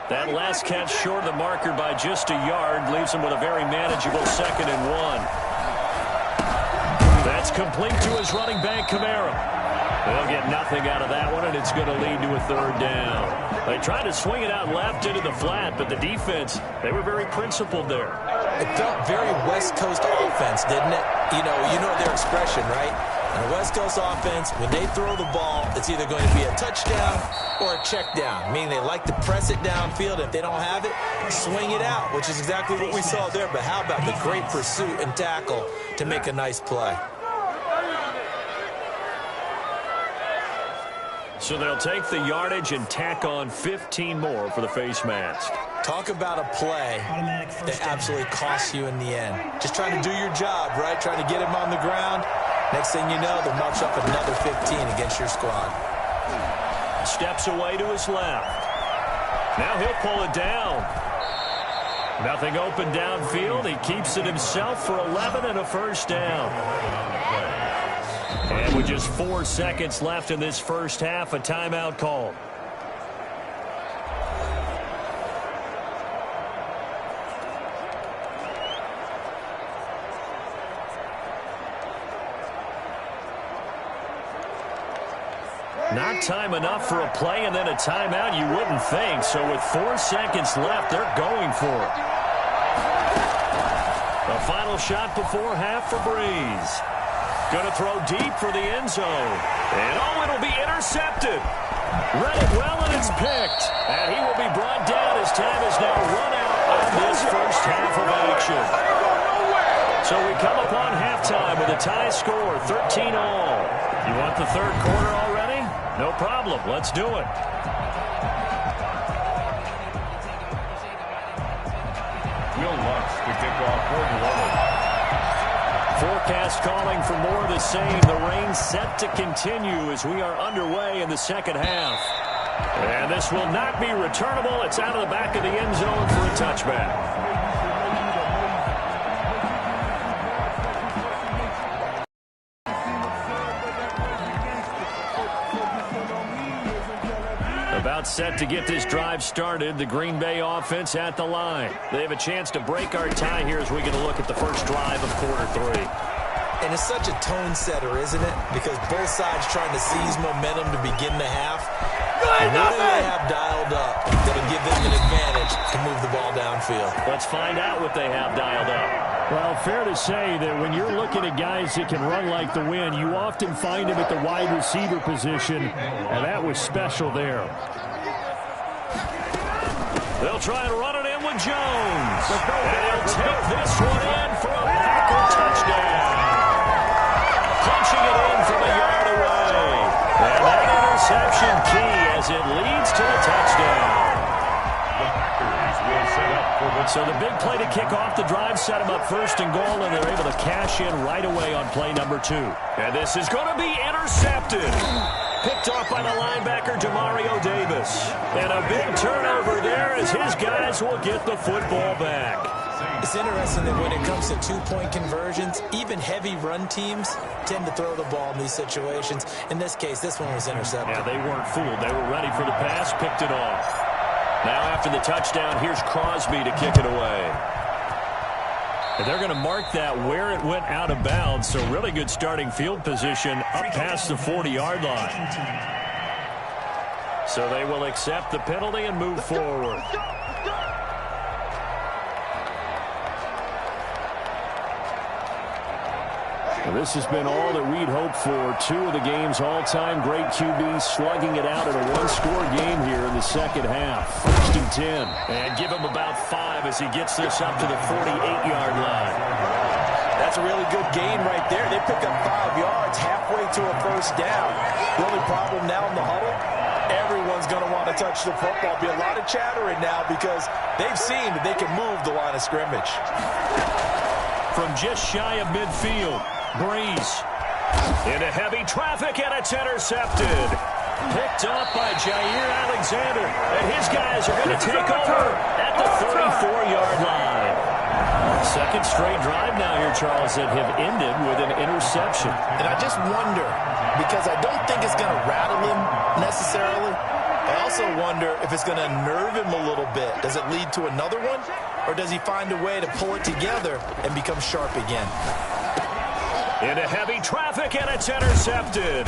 That last catch short of the marker by just a yard leaves him with a very manageable 2nd and 1. That's complete to his running back, Kamara. They'll get nothing out of that one, and it's going to lead to a 3rd down. They tried to swing it out left into the flat, but the defense, they were very principled there. It felt very West Coast offense, didn't it? You know their expression, right? In a West Coast offense, when they throw the ball, it's either going to be a touchdown or a check down, meaning they like to press it downfield. If they don't have it, swing it out, which is exactly what we saw there. But how about the great pursuit and tackle to make a nice play? So they'll take the yardage and tack on 15 more for the face mask. Talk about a play that absolutely costs you in the end. Just trying to do your job, right? Trying to get him on the ground. Next thing you know, they'll march up another 15 against your squad. Steps away to his left. Now he'll pull it down. Nothing open downfield. He keeps it himself for 11 and a 1st down. And with just 4 seconds left in this first half, a timeout call. Not time enough for a play and then a timeout, you wouldn't think. So with 4 seconds left, they're going for it. A final shot before half for Breeze. Going to throw deep for the end zone. And it'll be intercepted. Read it well, and it's picked. And he will be brought down as time is now run out on this first half of action. So we come upon halftime with a tie score, 13 all. You want the 3rd quarter already? No problem. Let's do it. Will Lutz to kick off quarter 1. Forecast calling for more of the same. The rain set to continue as we are underway in the second half. And this will not be returnable. It's out of the back of the end zone for a touchback. About set to get this drive started. The Green Bay offense at the line. They have a chance to break our tie here as we get a look at the first drive of quarter 3. And it's such a tone setter, isn't it? Because both sides trying to seize momentum to begin the half. And what do they have dialed up that'll give them an advantage to move the ball downfield? Let's find out what they have dialed up. Well, fair to say that when you're looking at guys that can run like the wind, you often find them at the wide receiver position, and that was special there. They'll try and run it in with Jones. And he'll take this one in for a Packer touchdown. Punching it in from a yard away. And that interception key as it leads to a touchdown. So the big play to kick off the drive set them up 1st and goal, and they're able to cash in right away on play number 2. And this is going to be intercepted. Picked off by the linebacker, Demario Davis. And a big turnover there as his guys will get the football back. It's interesting that when it comes to 2-point conversions, even heavy run teams tend to throw the ball in these situations. In this case, this one was intercepted. Yeah, they weren't fooled. They were ready for the pass, picked it off. Now after the touchdown, here's Crosby to kick it away. And they're going to mark that where it went out of bounds, so really good starting field position up past the 40-yard line. So they will accept the penalty and move forward. Well, this has been all that we'd hoped for. 2 of the game's all-time great QBs slugging it out in a one-score game here in the second half. 1st and 10. And give him about 5 as he gets this up to the 48-yard line. That's a really good gain right there. They pick up 5 yards halfway to a 1st down. The only problem now in the huddle, everyone's going to want to touch the football. Be a lot of chattering now because they've seen that they can move the line of scrimmage. From just shy of midfield, Breeze into heavy traffic, and it's intercepted. Picked up by Jair Alexander, and his guys are going to take over at the 34-yard line. Second straight drive now here, Charles, that have ended with an interception. And I just wonder, because I don't think it's going to rattle him necessarily, I also wonder if it's going to nerve him a little bit. Does it lead to another one? Or does he find a way to pull it together and become sharp again? Into heavy traffic, and it's intercepted.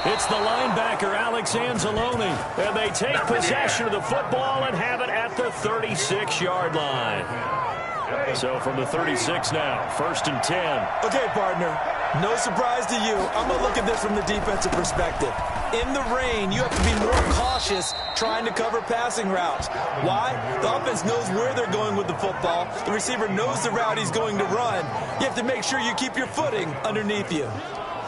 It's the linebacker, Alex Anzalone. And they take possession of the football and have it at the 36-yard line. So from the 36 now, 1st and 10. Okay, partner, no surprise to you. I'm going to look at this from the defensive perspective. In the rain, you have to be more cautious trying to cover passing routes. Why? The offense knows where they're going with the football. The receiver knows the route he's going to run. You have to make sure you keep your footing underneath you.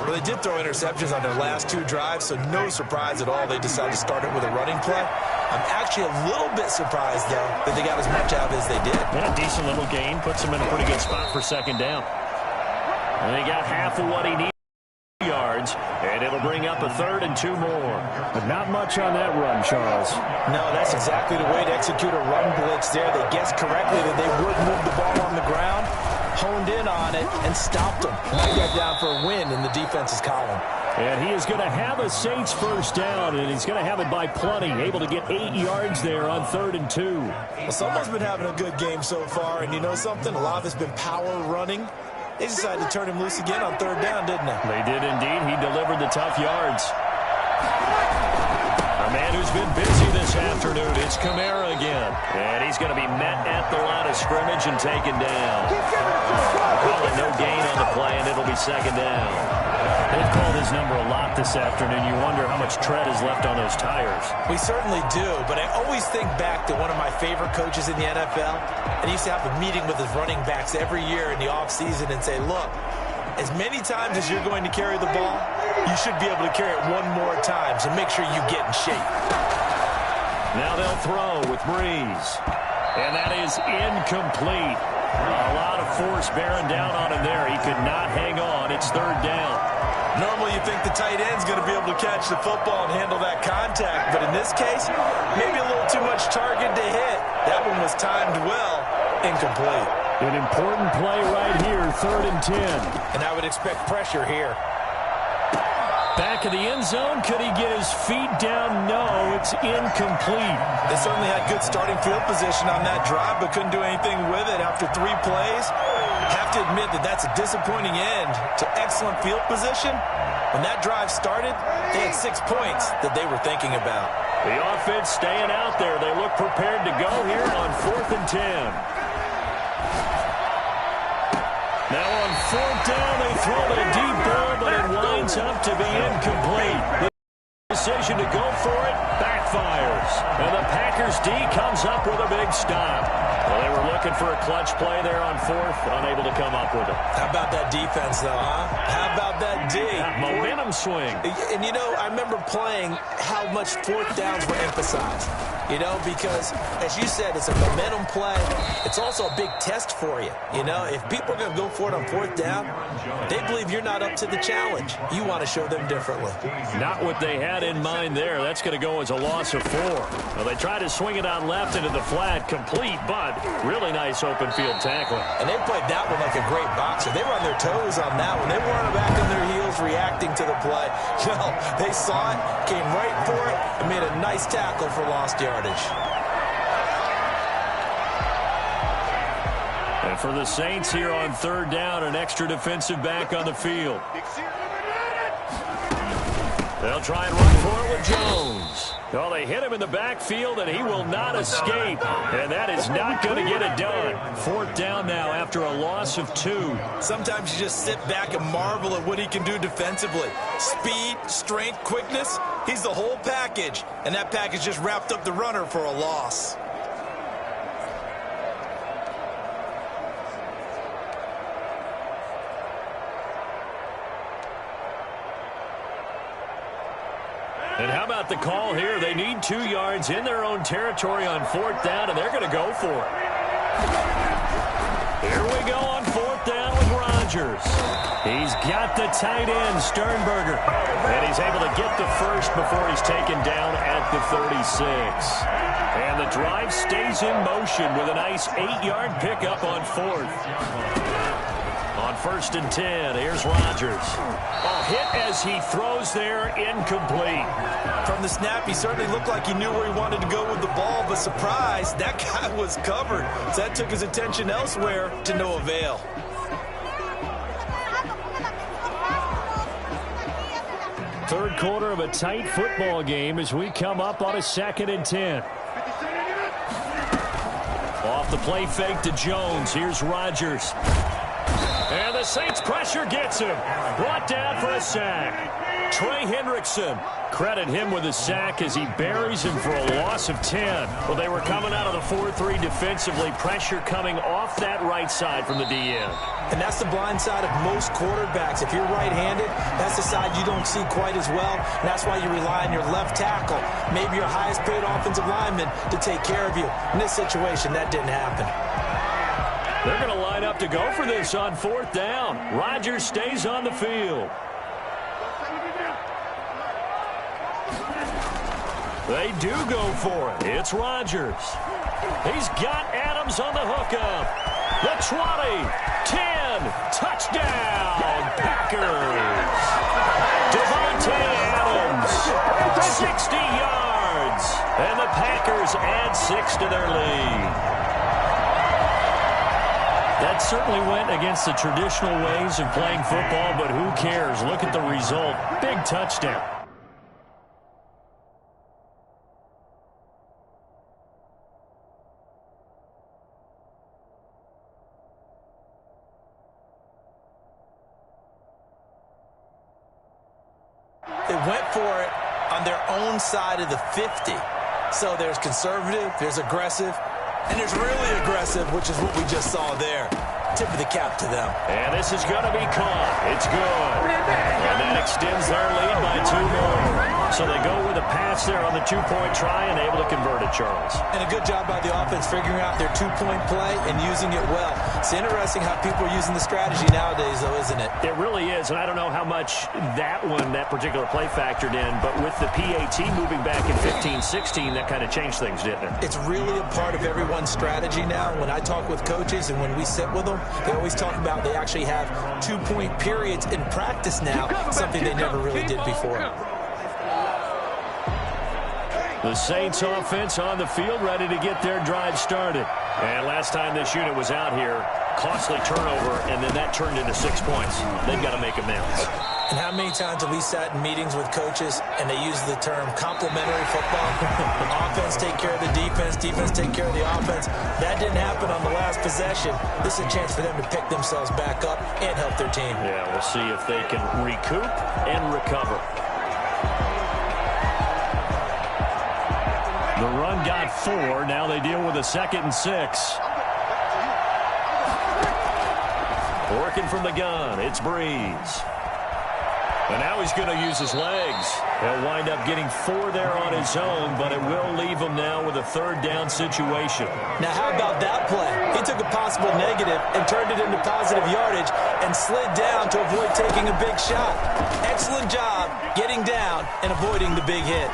Well, they did throw interceptions on their last 2 drives, so no surprise at all they decided to start it with a running play. I'm actually a little bit surprised, though, that they got as much out as they did. And a decent little gain puts them in a pretty good spot for 2nd down. And they got half of what he needs. Yards, and it'll bring up a 3rd and 2 more. But not much on that run, Charles. No, that's exactly the way to execute a run blitz there. They guessed correctly that they would move the ball on the ground, honed in on it, and stopped them. Knocked that down for a win in the defense's column. And he is going to have a Saints 1st down, and he's going to have it by plenty. Able to get 8 yards there on 3rd and 2. Well, someone's been having a good game so far, and you know something? A lot of it's been power running. They decided to turn him loose again on 3rd down, didn't they? They did indeed. He delivered the tough yards. A man who's been busy this afternoon, it's Kamara again. And he's going to be met at the line of scrimmage and taken down. Call it no gain on the play, and it'll be 2nd down. They've called his number a lot this afternoon. You wonder how much tread is left on those tires. We certainly do, but I always think back to one of my favorite coaches in the NFL. And he used to have a meeting with his running backs every year in the offseason and say, look, as many times as you're going to carry the ball, you should be able to carry it one more time, so make sure you get in shape. Now they'll throw with Breeze. And that is incomplete. A lot of force bearing down on him there. He could not hang on. It's 3rd down. Normally you think the tight end's going to be able to catch the football and handle that contact, but in this case, maybe a little too much target to hit. That one was timed well, incomplete. An important play right here, 3rd and 10. And I would expect pressure here. Back of the end zone, could he get his feet down? No, it's incomplete. They certainly had good starting field position on that drive, but couldn't do anything with it after 3 plays. Have to admit that that's a disappointing end to excellent field position. When that drive started, they had 6 points that they were thinking about. The offense staying out there. They look prepared to go here on 4th and 10. Now on 4th down, they throw a deep ball, but it winds up to be incomplete. The decision to go for it backfires. And the Packers D comes up with a big stop. Well, they were looking for a clutch play there on 4th, unable to come up with it. How about that defense, though, huh? How about that D? That momentum swing. And, you know, I remember playing how much 4th downs were emphasized. You know, because, as you said, it's a momentum play. It's also a big test for you. You know, if people are going to go for it on 4th down, they believe you're not up to the challenge. You want to show them differently. Not what they had in mind there. That's going to go as a loss of 4. Well, they tried to swing it on left into the flat, complete, but really nice open field tackling. And they played that one like a great boxer. They were on their toes on that one. They weren't back on their heels reacting to the play. No, they saw it, came right for it, and made a nice tackle for lost yardage. And for the Saints here on 3rd down, an extra defensive back on the field. They'll try and run for it with Jones. Well, they hit him in the backfield, and he will not escape. And that is not going to get it done. 4th down now after a loss of 2. Sometimes you just sit back and marvel at what he can do defensively. Speed, strength, quickness, he's the whole package. And that package just wrapped up the runner for a loss. And how about the call here? They need 2 yards in their own territory on 4th down, and they're going to go for it. Here we go on 4th down with Rodgers. He's got the tight end, Sternberger. And he's able to get the first before he's taken down at the 36. And the drive stays in motion with a nice 8-yard pickup on 4th. On 1st and 10. Here's Rodgers. A hit as he throws there, incomplete. From the snap, he certainly looked like he knew where he wanted to go with the ball, but surprise, that guy was covered. So that took his attention elsewhere to no avail. Third quarter of a tight football game as we come up on a 2nd and 10. Off the play fake to Jones. Here's Rodgers. And the Saints pressure gets him. Brought down for a sack. Trey Hendrickson. Credit him with a sack as he buries him for a loss of 10. Well, they were coming out of the 4-3 defensively. Pressure coming off that right side from the DN. And that's the blind side of most quarterbacks. If you're right-handed, that's the side you don't see quite as well. And that's why you rely on your left tackle, maybe your highest-paid offensive lineman, to take care of you. In this situation, that didn't happen. They're going to line up to go for this on 4th down. Rodgers stays on the field. They do go for it. It's Rodgers. He's got Adams on the hookup. The 20, 10, touchdown, Packers. Devontae Adams, 60 yards. And the Packers add 6 to their lead. That certainly went against the traditional ways of playing football, but who cares? Look at the result. Big touchdown. They went for it on their own side of the 50. So there's conservative, there's aggressive, and there's really aggressive, which is what we just saw there. Tip of the cap to them. And this is going to be caught. It's good. And that extends their lead by 2 more. So they go with a pass there on the 2-point try and able to convert it, Charles. And a good job by the offense figuring out their 2-point play and using it well. It's interesting how people are using the strategy nowadays, though, isn't it? It really is, and I don't know how much that particular play factored in, but with the PAT moving back in 15-16, that kind of changed things, didn't it? It's really a part of everyone's strategy now. When I talk with coaches and when we sit with them, they always talk about they actually have 2-point periods in practice now, something they never really did before. The Saints offense on the field, ready to get their drive started. And last time this unit was out here, costly turnover, and then that turned into 6 points. They've got to make amends. And how many times have we sat in meetings with coaches and they use the term complementary football? Offense take care of the defense, defense take care of the offense. That didn't happen on the last possession. This is a chance for them to pick themselves back up and help their team. Yeah, we'll see if they can recoup and recover. The run got 4. Now they deal with a 2nd and 6. Working from the gun, it's Breeze. And now he's going to use his legs. He'll wind up getting 4 there on his own, but it will leave him now with a 3rd down situation. Now, how about that play? He took a possible negative and turned it into positive yardage and slid down to avoid taking a big shot. Excellent job getting down and avoiding the big hit.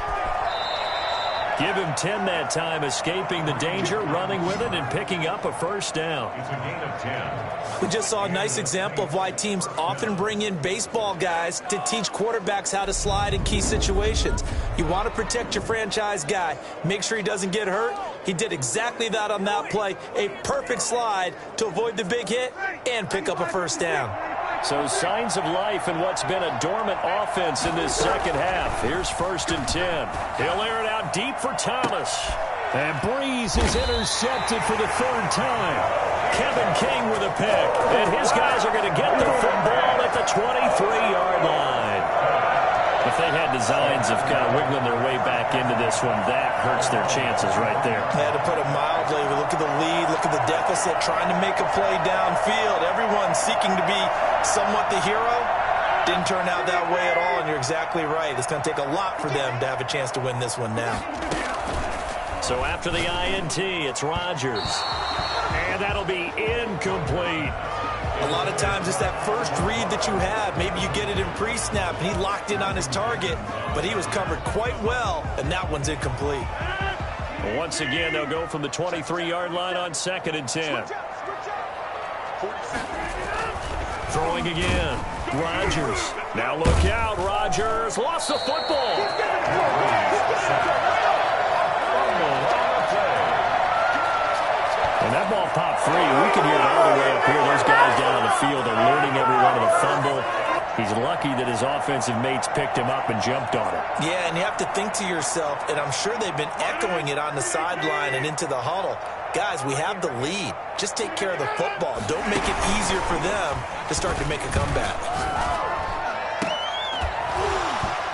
Give him 10 that time, escaping the danger, running with it, and picking up a 1st down. It's a gain of 10. We just saw a nice example of why teams often bring in baseball guys to teach quarterbacks how to slide in key situations. You want to protect your franchise guy. Make sure he doesn't get hurt. He did exactly that on that play. A perfect slide to avoid the big hit and pick up a 1st down. So signs of life in what's been a dormant offense in this 2nd half. Here's 1st and 10. He'll air it out deep for Thomas. And Breeze is intercepted for the 3rd time. Kevin King with a pick. And his guys are going to get the football at the 23-yard line. If they had designs of kind of wiggling their way back into this one, that hurts their chances right there. Yeah, to put it mildly, we look at the lead, look at the deficit, trying to make a play downfield. Everyone seeking to be somewhat the hero. Didn't turn out that way at all, and you're exactly right. It's going to take a lot for them to have a chance to win this one now. So after the INT, it's Rodgers. And that'll be incomplete. A lot of times it's that first read that you have. Maybe you get it in pre-snap, and he locked in on his target, but he was covered quite well, and that one's incomplete. Once again, they'll go from the 23-yard line on 2nd and 10. throwing again. Rodgers. Now look out. Rodgers lost the football. And that ball popped free. We can hear it all the way up here. Those guys down on the field are learning every one of the fumble. He's lucky that his offensive mates picked him up and jumped on it. Yeah, and you have to think to yourself, and I'm sure they've been echoing it on the sideline and into the huddle. Guys, we have the lead. Just take care of the football. Don't make it easier for them to start to make a comeback.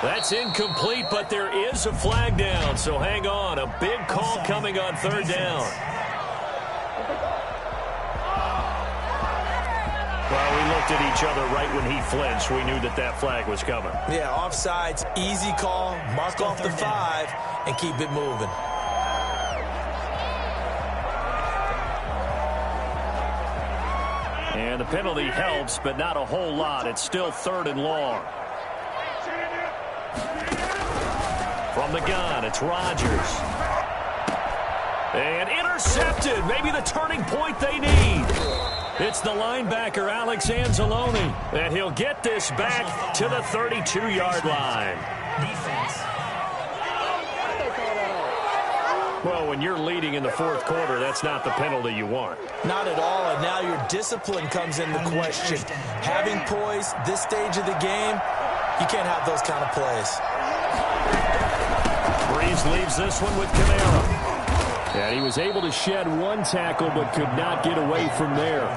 That's incomplete, but there is a flag down, so hang on. A big call coming on third down. Well, we looked at each other right when he flinched. We knew that that flag was coming. Yeah, offsides, easy call, mark off the 5, and keep it moving. And the penalty helps, but not a whole lot. It's still 3rd and long. From the gun, it's Rodgers. And intercepted. Maybe the turning point they need. It's the linebacker, Alex Anzalone. And he'll get this back to the 32-yard line. Well, when you're leading in the 4th quarter, that's not the penalty you want. Not at all, and now your discipline comes into question. Having poise this stage of the game, you can't have those kind of plays. Breeze leaves this one with Kamara. And he was able to shed one tackle but could not get away from there.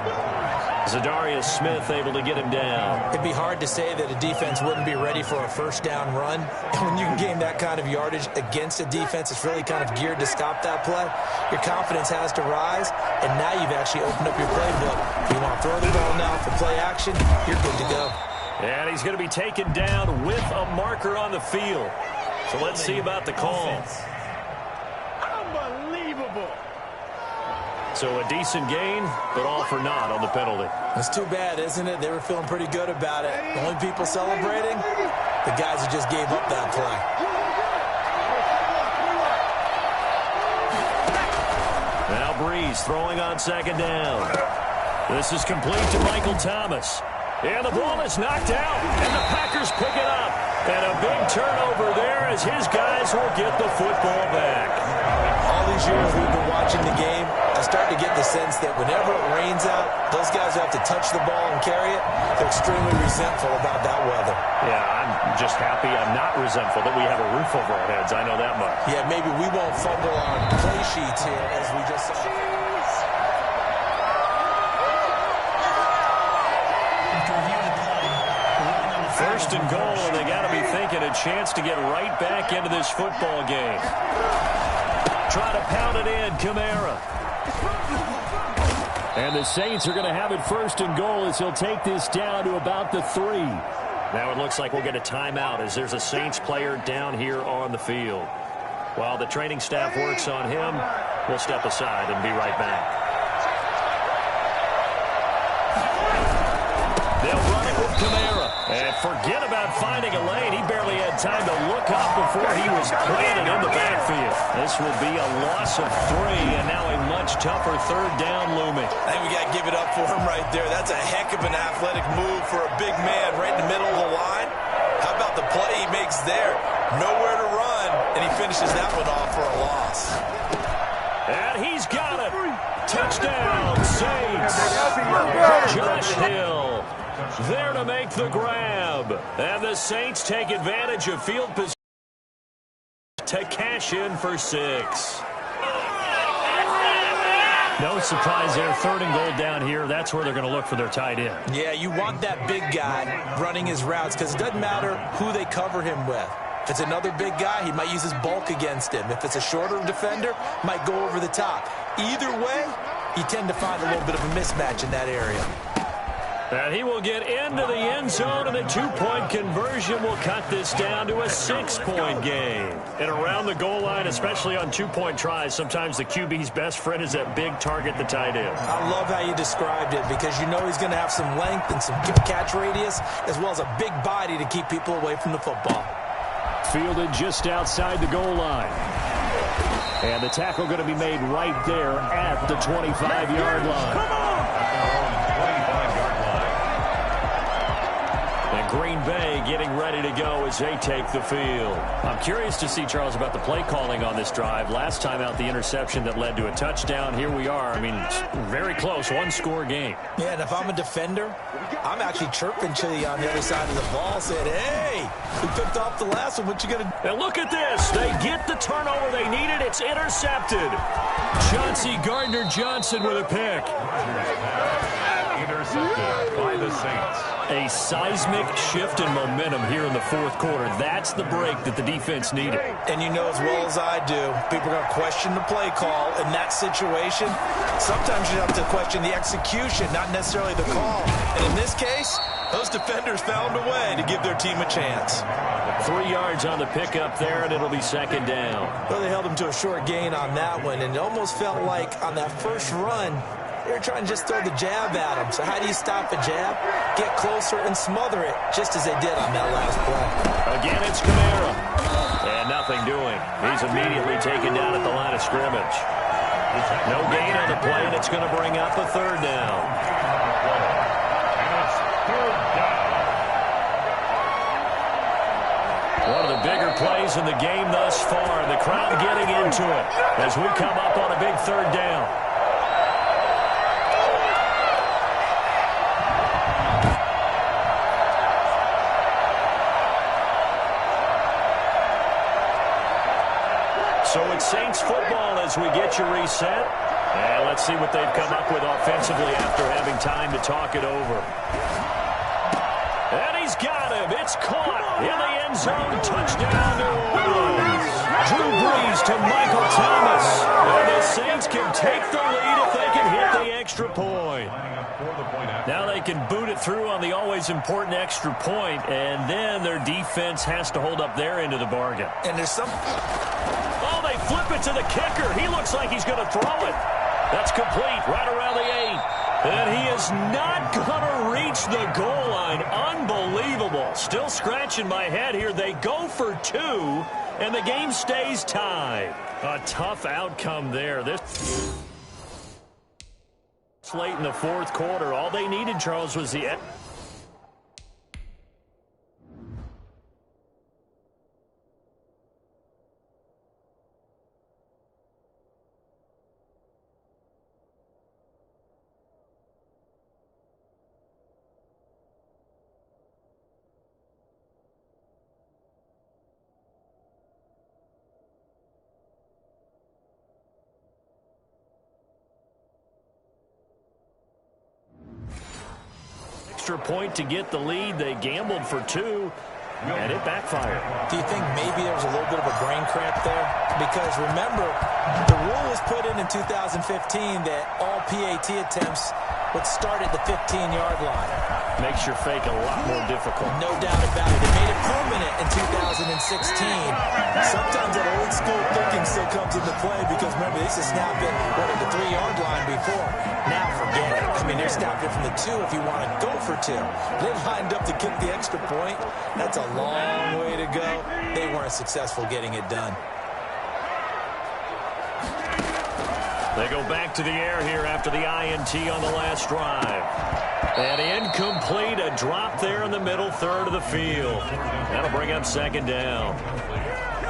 Zadarius Smith able to get him down. It'd be hard to say that a defense wouldn't be ready for a first down run. And when you can gain that kind of yardage against a defense, it's really kind of geared to stop that play. Your confidence has to rise, and now you've actually opened up your playbook. If you want to throw the ball now for play action, you're good to go. And he's going to be taken down with a marker on the field. So let's see about the call. So a decent gain, but all for naught on the penalty. That's too bad, isn't it? They were feeling pretty good about it. The only people celebrating, the guys who just gave up that play. Now Breeze throwing on 2nd down. This is complete to Michael Thomas. And the ball is knocked out, and the Packers pick it up. And a big turnover there as his guys will get the football back. All these years we've been watching the game, I start to get the sense that whenever it rains out, those guys who have to touch the ball and carry it, they're extremely resentful about that weather. Yeah, I'm just happy I'm not resentful that we have a roof over our heads. I know that much. Yeah, maybe we won't fumble on play sheets here as we just saw. First and goal, and they got to be thinking a chance to get right back into this football game. Try to pound it in, Kamara. And the Saints are going to have it 1st and goal as he'll take this down to about the 3. Now it looks like we'll get a timeout as there's a Saints player down here on the field. While the training staff works on him, we'll step aside and be right back. They'll run it with Kamara. And forget about finding a lane. He barely had time to look up before he was planted in the backfield. This will be a loss of 3, and now a much tougher 3rd down looming. I think we got to give it up for him right there. That's a heck of an athletic move for a big man right in the middle of the line. How about the play he makes there? Nowhere to run, and he finishes that one off for a loss. And he's got it. Touchdown, Saints. Josh Hill there to make the grab. And the Saints take advantage of field position to cash in for 6. No surprise there. 3rd and goal down here. That's where they're going to look for their tight end. Yeah, you want that big guy running his routes because it doesn't matter who they cover him with. If it's another big guy, he might use his bulk against him. If it's a shorter defender, might go over the top. Either way, you tend to find a little bit of a mismatch in that area. And he will get into the end zone, and a 2-point conversion will cut this down to a 6-point game. And around the goal line, especially on 2-point tries, sometimes the QB's best friend is that big target, the tight end. I love how you described it because you know he's going to have some length and some catch radius as well as a big body to keep people away from the football. Fielded just outside the goal line. And the tackle going to be made right there at the 25-yard line. And Green Bay getting ready to go as they take the field. I'm curious to see, Charles, about the play calling on this drive. Last time out, the interception that led to a touchdown. Here we are. I mean, it's very close, one-score game. Yeah, and if I'm a defender, I'm actually chirping to you on the other side of the ball, saying, hey, we picked off the last one. What you going to do? And look at this. They get the turnover they needed. It's intercepted. Chauncey Gardner-Johnson with a pick. Intercepted by the Saints. A seismic shift in momentum here in the fourth quarter. That's the break that the defense needed. And you know as well as I do, people are going to question the play call in that situation. Sometimes you have to question the execution, not necessarily the call. And in this case, those defenders found a way to give their team a chance. 3 yards on the pickup there, and it'll be second down. Well, they held him to a short gain on that one, and it almost felt like on that first run, they were trying to just throw the jab at him. So how do you stop a jab? Get closer and smother it, just as they did on that last play. Again, it's Kamara. And nothing doing. He's immediately taken down at the line of scrimmage. No gain on the play, and it's going to bring up a third down. And it's third down. One of the bigger plays in the game thus far. The crowd getting into it as we come up on a big third down. So it's Saints football as we get you reset. And let's see what they've come up with offensively after having time to talk it over. And he's got him. It's caught in the end zone. Touchdown, New Orleans. Drew Brees to Michael Thomas. And the Saints can take the lead if they can hit the extra point. Now they can boot it through on the always important extra point, and then their defense has to hold up their end of the bargain. And there's some... Oh, they flip it to the kicker. He looks like he's going to throw it. That's complete right around the 8. And he is not going to reach the goal line. Unbelievable. Still scratching my head here. They go for 2, and the game stays tied. A tough outcome there. This late in the fourth quarter. All they needed, Charles, was the... extra point to get the lead. They gambled for 2, and it backfired. Do you think maybe there was a little bit of a brain cramp there? Because remember, the rule was put in 2015 that all PAT attempts would start at the 15-yard line. Makes your fake a lot more difficult. No doubt about it. They made it permanent in 2016. Sometimes that old school thinking still comes into play because, remember, they used to snap it at the 3-yard line before. Now forget it. I mean, they're snapping it from the 2 if you want to go for 2. They lined up to kick the extra point. That's a long way to go. They weren't successful getting it done. They go back to the air here after the INT on the last drive. And incomplete, a drop there in the middle third of the field. That'll bring up second down.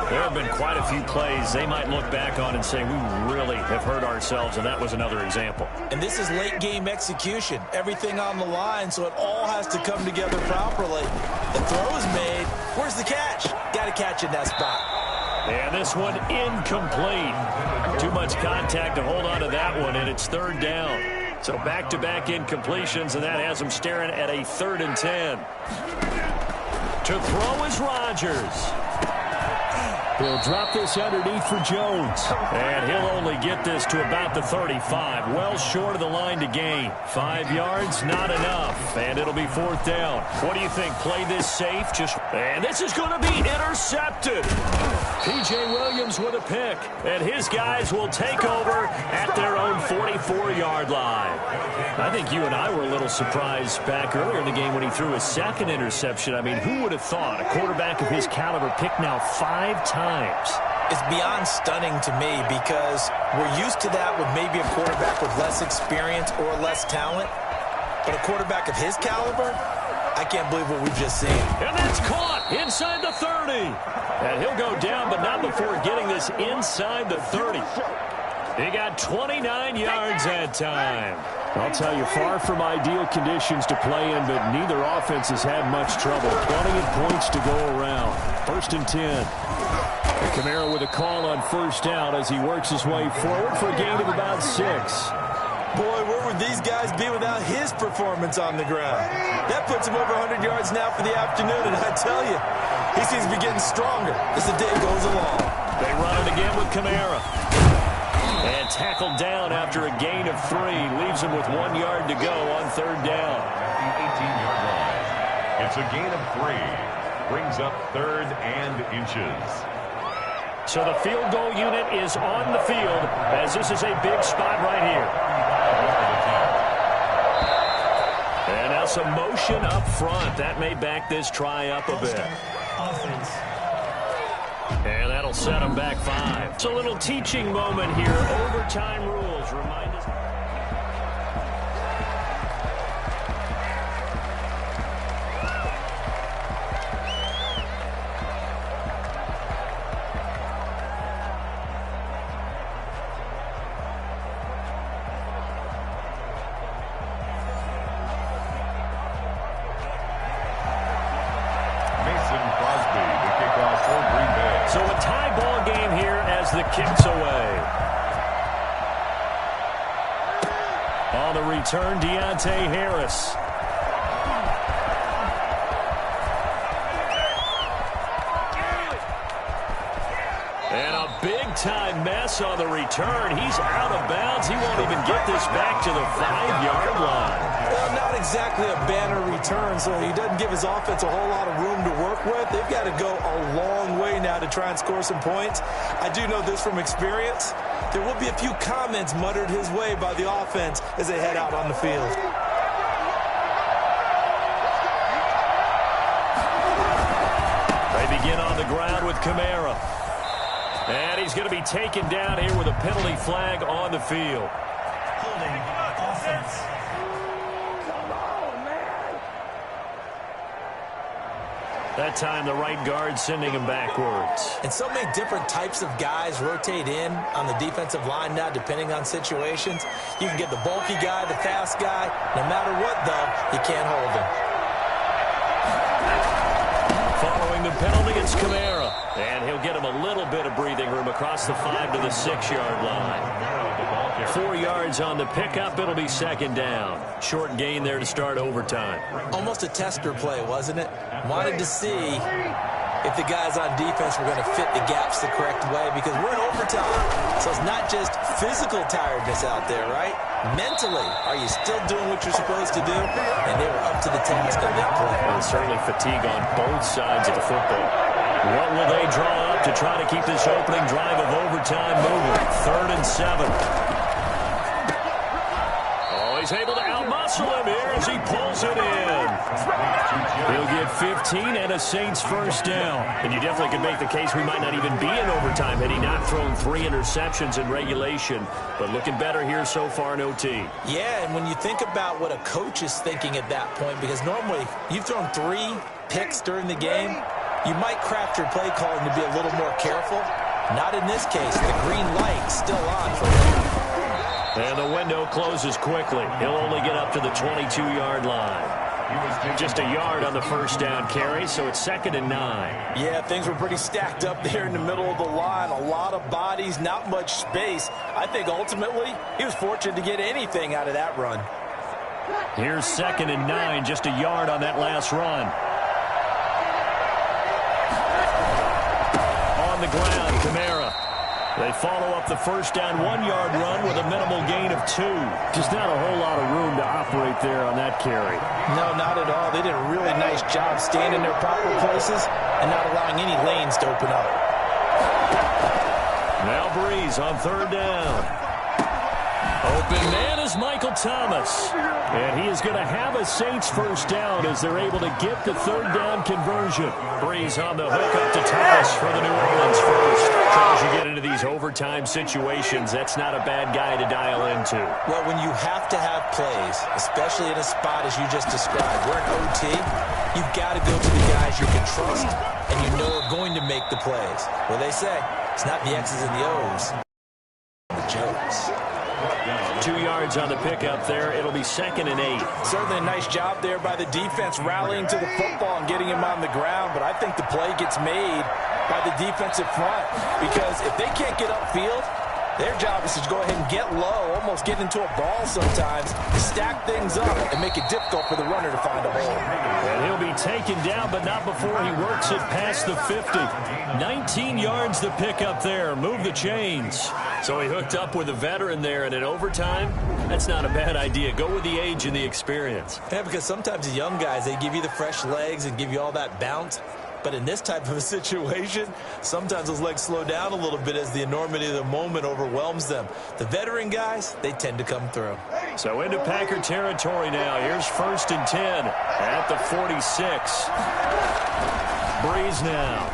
There have been quite a few plays they might look back on and say, we really have hurt ourselves, and that was another example. And this is late-game execution. Everything on the line, so it all has to come together properly. The throw is made. Where's the catch? Got to catch in that spot. And this one incomplete. Too much contact to hold on to that one, and it's third down. So back-to-back incompletions, and that has them staring at a 3rd and 10. To throw is Rodgers. He'll drop this underneath for Jones. And he'll only get this to about the 35. Well short of the line to gain. 5 yards, not enough. And it'll be 4th down. What do you think? Play this safe? And this is going to be intercepted. P.J. Williams with a pick. And his guys will take over at their own 44-yard line. I think you and I were a little surprised back earlier in the game when he threw his 2nd interception. I mean, who would have thought a quarterback of his caliber picked now 5 times? It's beyond stunning to me because we're used to that with maybe a quarterback with less experience or less talent. But a quarterback of his caliber, I can't believe what we've just seen. And that's caught inside the 30. And he'll go down, but not before getting this inside the 30. He got 29 yards that time. I'll tell you, far from ideal conditions to play in, but neither offense has had much trouble. Plenty of points to go around. 1st and 10. And Kamara with a call on 1st down as he works his way forward for a gain of about 6. Boy, where would these guys be without his performance on the ground? That puts him over 100 yards now for the afternoon, and I tell you, he seems to be getting stronger as the day goes along. They run it again with Kamara. And tackled down after a gain of 3. Leaves him with 1 yard to go on 3rd down. At the 18-yard line. It's a gain of 3. Brings up 3rd and inches. So the field goal unit is on the field as this is a big spot right here. And now some motion up front. That may back this try up a bit. Offense. And that'll set them back 5. It's a little teaching moment here. Overtime rules remind us. So a tie ball game here as the kick's away. On the return, Deontay Harris. And a big-time mess on the return. He's out of bounds. He won't even get this back to the 5-yard line. Well, not exactly a banner return, so he doesn't give his offense a whole lot of room to work with. They've got to go a long way now to try and score some points. I do know this from experience. There will be a few comments muttered his way by the offense as they head out on the field. They begin on the ground with Kamara. And he's going to be taken down here with a penalty flag on the field. Holding offense. That time the right guard sending him backwards. And so many different types of guys rotate in on the defensive line now depending on situations. You can get the bulky guy, the fast guy. No matter what, though, you can't hold him. Following the penalty, it's Kamara. And he'll get him a little bit of breathing room across the 5 to the 6-yard line. 4 yards on the pickup. It'll be 2nd down. Short gain there to start overtime. Almost a tester play, wasn't it? Wanted to see if the guys on defense were going to fit the gaps the correct way because we're in overtime. So it's not just physical tiredness out there, right? Mentally, are you still doing what you're supposed to do? And they were up to the task on that play. And certainly fatigue on both sides of the football. What will they draw up to try to keep this opening drive of overtime moving? 3rd and 7. Oh, he's able to outmuscle him here as he pulls it in. He'll get 15 and a Saints 1st down. And you definitely could make the case we might not even be in overtime had he not thrown 3 interceptions in regulation. But looking better here so far in OT. Yeah, and when you think about what a coach is thinking at that point, because normally you've thrown 3 picks during the game, you might craft your play calling to be a little more careful. Not in this case. The green light still on for him. And the window closes quickly. He'll only get up to the 22-yard line. Just a yard on the 1st down carry, so it's 2nd and 9. Yeah, things were pretty stacked up there in the middle of the line. A lot of bodies, not much space. I think ultimately he was fortunate to get anything out of that run. Here's 2nd and 9, just a yard on that last run. On the ground, Kamara. They follow up the 1st down 1-yard run with a minimal gain of 2. Just not a whole lot of room to operate there on that carry. No, not at all. They did a really nice job staying in their proper places and not allowing any lanes to open up. Now Breeze on 3rd down. Open man is Michael Thomas. And he is going to have a Saints first down as they're able to get the third down conversion. Breeze on the hook up to Thomas for the New Orleans first. As you get into these overtime situations, that's not a bad guy to dial into. Well, when you have to have plays, especially in a spot as you just described, we're in OT, you've got to go to the guys you can trust and you know are going to make the plays. Well, they say it's not the X's and the O's, the jokes. 2 yards on the pickup there. It'll be 2nd and 8. Certainly a nice job there by the defense rallying to the football and getting him on the ground, but I think the play gets made by the defensive front because if they can't get upfield, their job is to go ahead and get low, almost get into a ball sometimes, stack things up, and make it difficult for the runner to find a hole. And he'll be taken down, but not before he works it past the 50. 19 yards the pickup there. Move the chains. So he hooked up with a veteran there, and in overtime, that's not a bad idea. Go with the age and the experience. Yeah, because sometimes the young guys, they give you the fresh legs and give you all that bounce. But in this type of a situation, sometimes those legs slow down a little bit as the enormity of the moment overwhelms them. The veteran guys, they tend to come through. So into Packer territory now. Here's 1st and 10 at the 46. Breeze now.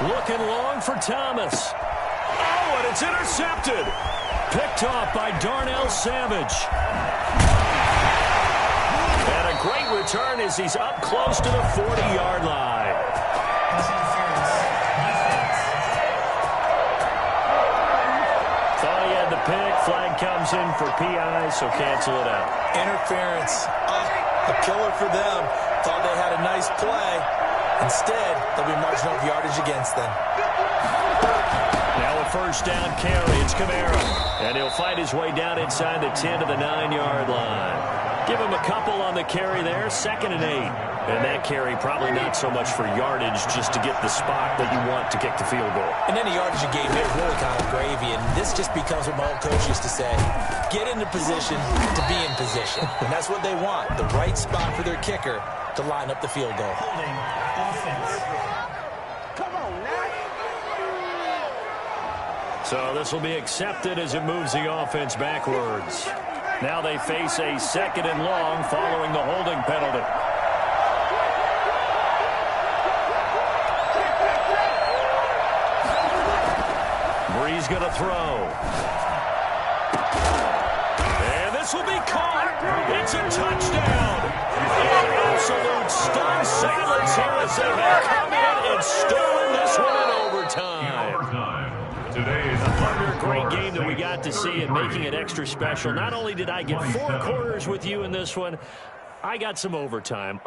Looking long for Thomas. Oh, and it's intercepted. Picked off by Darnell Savage. And a great return as he's up close to the 40-yard line. Thought he had the pick. Flag comes in for PI, so cancel it out. Interference. A killer for them. Thought they had a nice play. Instead, there'll be marginal yardage against them. Now a first down carry. It's Kamara. And he'll fight his way down inside the 10 to the 9-yard line. Give him a couple on the carry there. 2nd and 8. And that carry probably not so much for yardage, just to get the spot that you want to kick the field goal. In any yardage game, it's really kind of gravy. And this just becomes what my old coach used to say. Get into position to be in position. And that's what they want. The right spot for their kicker to line up the field goal. Holding offense. So this will be accepted as it moves the offense backwards. Now they face a 2nd and long following the holding penalty. Breeze going to throw. And this will be caught. It's a touchdown. An absolute stun silence here as they have come in and stolen this one in overtime. Another great game that we got to see and making it extra special. Not only did I get 4 quarters with you in this one, I got some overtime.